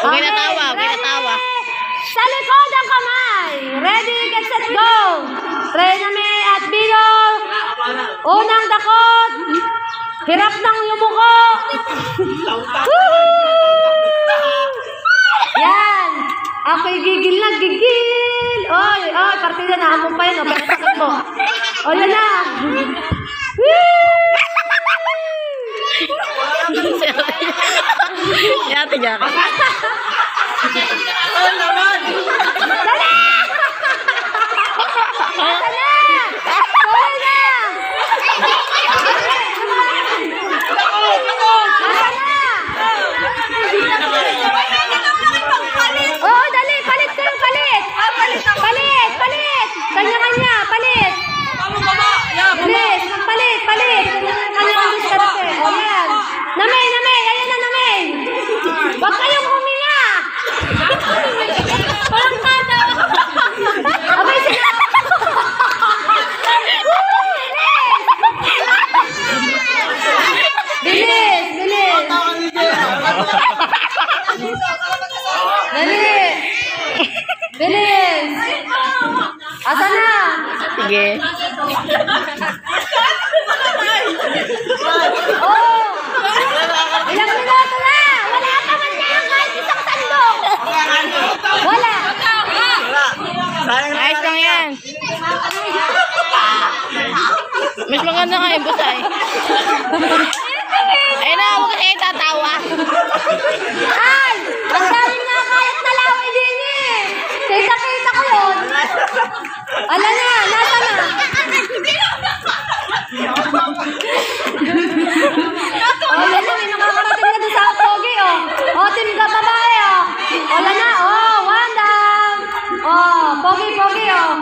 Okay na tawa, okay na tawa. Sa likod ang kamay. Ready, get, set, go. Try na may at Bino. Unang dakot. Hirap ng yumuko. Yan. Ako'y gigil na, gigil. Oy, oy, partida na. Among pa yun. O, pero sakit mo. O, yan na. Yate dyan. Ay, naman! Dali! Asa na? Tuloy na! Oo, dali! Palit ko yung palit! Palit! Palit! Kanya-kanya! Palit! Bilis! Palit! Palit! Kanya-kanya diskarte. O yan! Namay! Namay! Ayan na, Namay! Huwag kayong huminga! Parang kada! Abay sila! Bilis! Bilis! Dali! Bilis! Asa na? Sige. Oh! Ilang minuto na! Wala ka man lang kahit isang sandok! Wala! Ayos lang yan. Mas maganda nga yung busay. Ayun na, huwag kasi kayo tatawa. Ay! Ang dami nga kahit nalaway din eh! Kita-kita ko yun! Ala na! Nasa na? Oh, yan na, may nakakarating na doon sa pogi, oh. Oh, team ka babae, oh. Wala na, oh, one down. Oh, pogi, oh.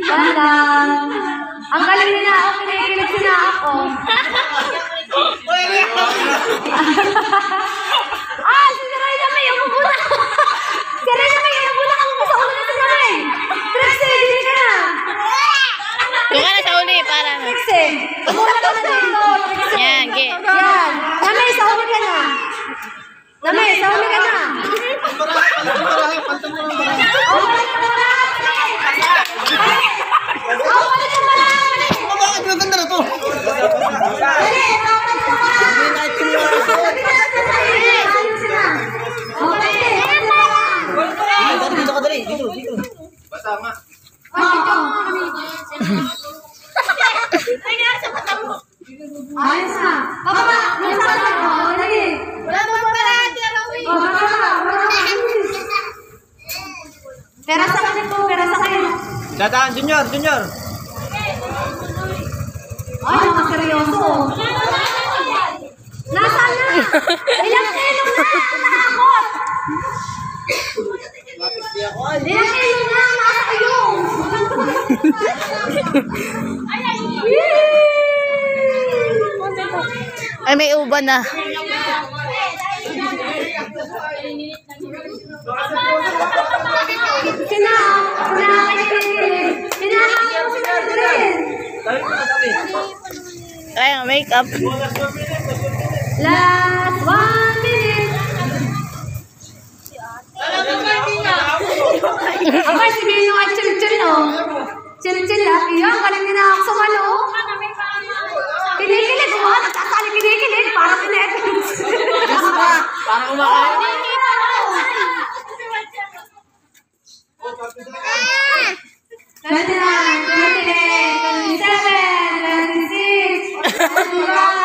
One down. Ang galing nila ako, kinikilig sila ako. Ah, si Ray na may umupo na. Si Ray na may umupo na. Ang gusto ko na si Ray. Trixie, dili ka na. Doon ka na sa uli, para na. Trixie, umuna ka na dito. Trixie. Yan, ge. Yan. Namay, sa uli ka na. Namay, sa uli ka na. Oh, balik ka na. Oh, balik ka na. Bakit maganda na to? Dito ka dali, dito. Basta nga. Ayos na. Pababa. Nasa na. Oh, dali. Wala naman pala. Oh, pera sa kanin po. Pera sa kanin. Dataan, junior. Ay, mga seryoso. Nasaan na? Ilang kilo na? Nakakot. Ilang kilo na? Nasa kayo. Ay, may uban na. Sinahangin mo sila rin. Ay, makeup. Last 1 minute. Abay, si Bino ay chill-chill, no? Chill-chill, laki yan. Galing din ako sumalo. Kinikilig, oh. Nagsasali kinikilig. Parang kinikilig. Parang kumakain. 29, 28, 27, 26, 25.